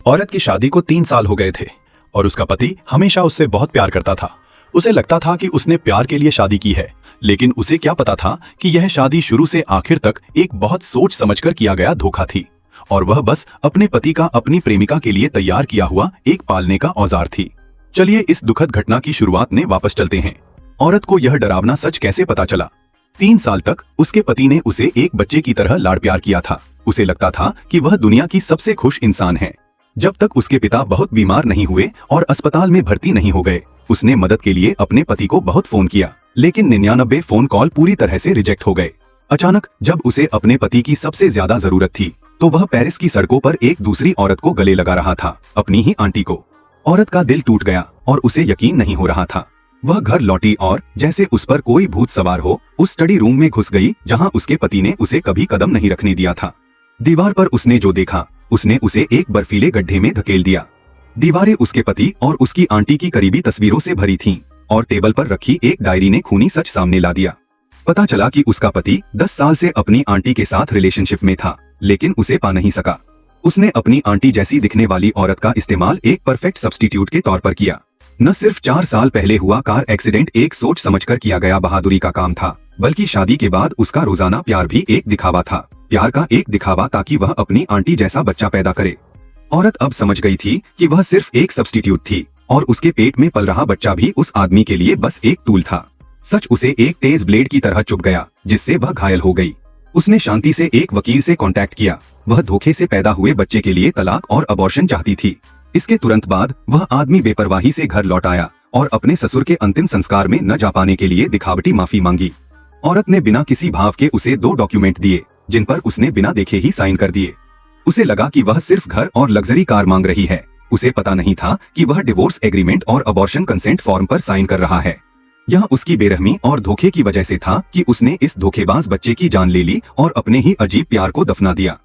औरत की शादी को 3 साल हो गए थे और उसका पति हमेशा उससे बहुत प्यार करता था। उसे लगता था कि उसने प्यार के लिए शादी की है, लेकिन उसे क्या पता था कि यह शादी शुरू से आखिर तक एक बहुत सोच समझकर किया गया धोखा थी और वह बस अपने पति का अपनी प्रेमिका के लिए तैयार किया हुआ एक पालने का औजार थी। चलिए इस दुखद घटना की शुरुआत में वापस चलते हैं। औरत को यह डरावना सच कैसे पता चला? 3 साल तक उसके पति ने उसे एक बच्चे की तरह लाड़ प्यार किया था। उसे लगता था कि वह दुनिया की सबसे खुश इंसान है। जब तक उसके पिता बहुत बीमार नहीं हुए और अस्पताल में भर्ती नहीं हो गए, उसने मदद के लिए अपने पति को बहुत फोन किया, लेकिन 99 फोन कॉल पूरी तरह से रिजेक्ट हो गए। अचानक जब उसे अपने पति की सबसे ज्यादा जरूरत थी, तो वह पेरिस की सड़कों पर एक दूसरी औरत को गले लगा रहा था, अपनी ही आंटी को। औरत का दिल टूट गया और उसे यकीन नहीं हो रहा था। वह घर लौटी और जैसे उस पर कोई भूत सवार हो, उस स्टडी रूम में घुस गई जहां उसके पति ने उसे कभी कदम नहीं रखने दिया था। दीवार पर उसने जो देखा, उसने उसे एक बर्फीले गड्ढे में धकेल दिया। दीवारें उसके पति और उसकी आंटी की करीबी तस्वीरों से भरी थीं और टेबल पर रखी एक डायरी ने खूनी सच सामने ला दिया। पता चला कि उसका पति 10 साल से अपनी आंटी के साथ रिलेशनशिप में था, लेकिन उसे पा नहीं सका। उसने अपनी आंटी जैसी दिखने वाली औरत का इस्तेमाल एक परफेक्ट सब्स्टिट्यूट के तौर पर किया। न सिर्फ 4 साल पहले हुआ कार एक्सीडेंट एक सोच समझकर किया गया बहादुरी का काम था, बल्कि शादी के बाद उसका रोजाना प्यार भी एक दिखावा था। प्यार का एक दिखावा ताकि वह अपनी आंटी जैसा बच्चा पैदा करे। औरत अब समझ गई थी कि वह सिर्फ एक सब्स्टिट्यूट थी और उसके पेट में पल रहा बच्चा भी उस आदमी के लिए बस एक टूल था। सच उसे एक तेज ब्लेड की तरह चुभ गया, जिससे वह घायल हो गई। उसने शांति से एक वकील से कांटेक्ट किया। वह धोखे से पैदा हुए बच्चे के लिए तलाक और अबॉर्शन चाहती थी। इसके तुरंत बाद वह आदमी बेपरवाही से घर लौट आया और अपने ससुर के अंतिम संस्कार में न जा पाने के लिए दिखावटी माफी मांगी। औरत ने बिना किसी भाव के उसे 2 डॉक्यूमेंट दिए, जिन पर उसने बिना देखे ही साइन कर दिए। उसे लगा कि वह सिर्फ घर और लग्जरी कार मांग रही है। उसे पता नहीं था कि वह डिवोर्स एग्रीमेंट और अबॉर्शन कंसेंट फॉर्म पर साइन कर रहा है। यह उसकी बेरहमी और धोखे की वजह से था कि उसने इस धोखेबाज बच्चे की जान ले ली और अपने ही अजीब प्यार को दफना दिया।